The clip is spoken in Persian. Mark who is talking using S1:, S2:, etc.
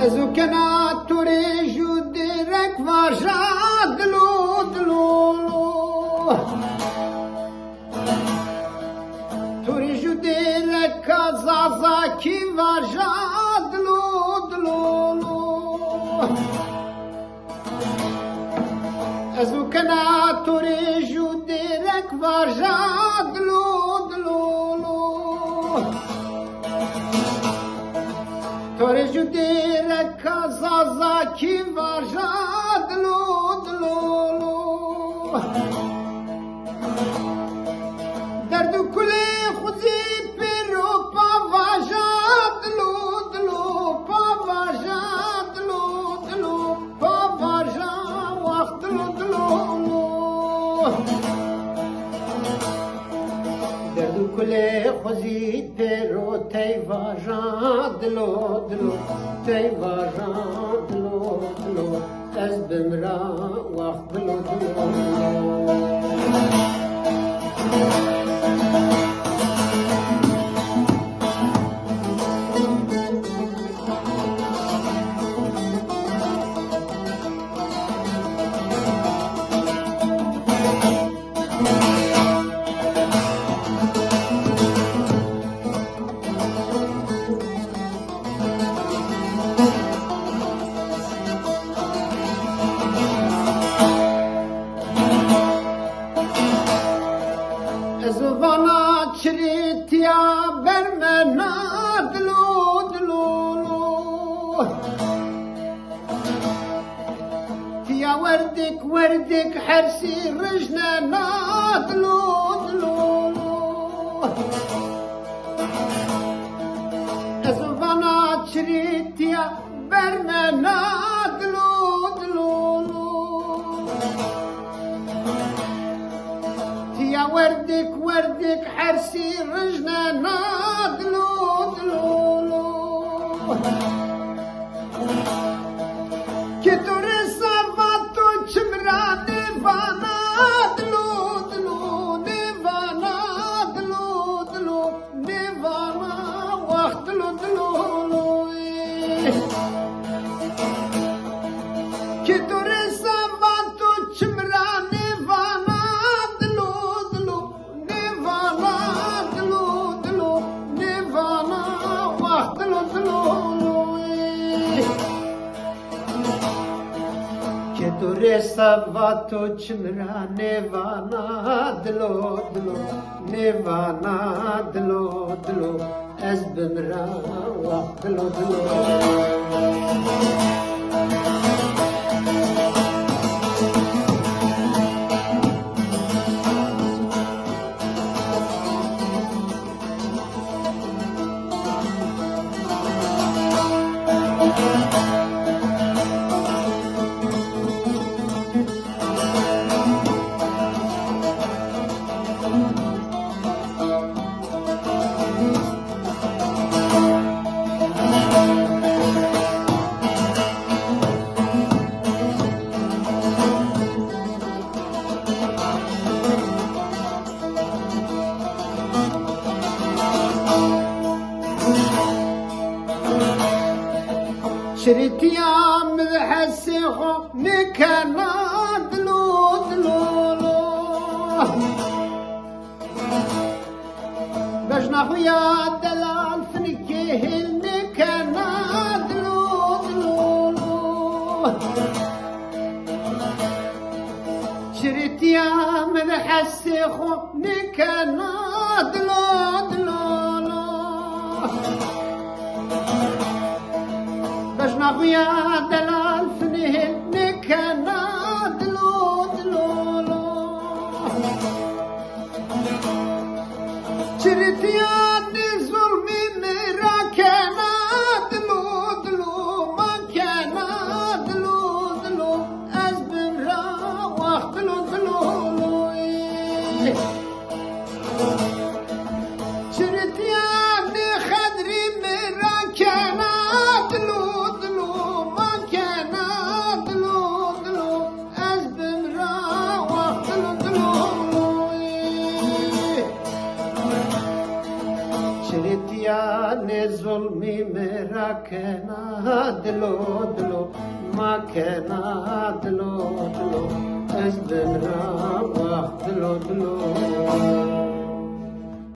S1: ازو کنا توری جو درک واجا دلو دلو توری جو درک زازا کی واجا دلو دلو ازو کنا توری جو درک واجا دلو دلو توری جو درک زازا کی واجا دلو دلو درد کلی خودی پیرو پا واجا دلو دلو پا واجا دلو دلو پا واجا وقت دلو دلو درد کلی خودی پیرو تی واجا دلو دلو تی واجا دلو دلو از بمرا وقت دلو دلو زوانا چریتیا برمنا دلو دلو تیا وردك وردك حرسي رجنا دلو دلو زوانا چریتیا برمنا دلو دلو يا وردك وردك حرسي رجنا دلو دلو كتور سافاتو چمرا نيفانا دلو دلو نيفانا دلو دلو نيفانا وقت دلو دلو كتور سافاتو چمرا نيفانا که دوره سباتو چمرا نیوانا دلو دلو نیوانا دلو دلو از بمرا وقت دلو دلو شريتيا مذحسيخو نكنا دلو دلو بجنا خويا دلال فنكيه نكنا دلو دلو شريتيا مذحسيخو نكنا دلو دلو بجنا دلال فنه نكنا دلو دلو شريتيا ظلمي مراكنا دلو دلو كنا دلو دلو ما كنا دلو دلو أجدن رابح دلو دلو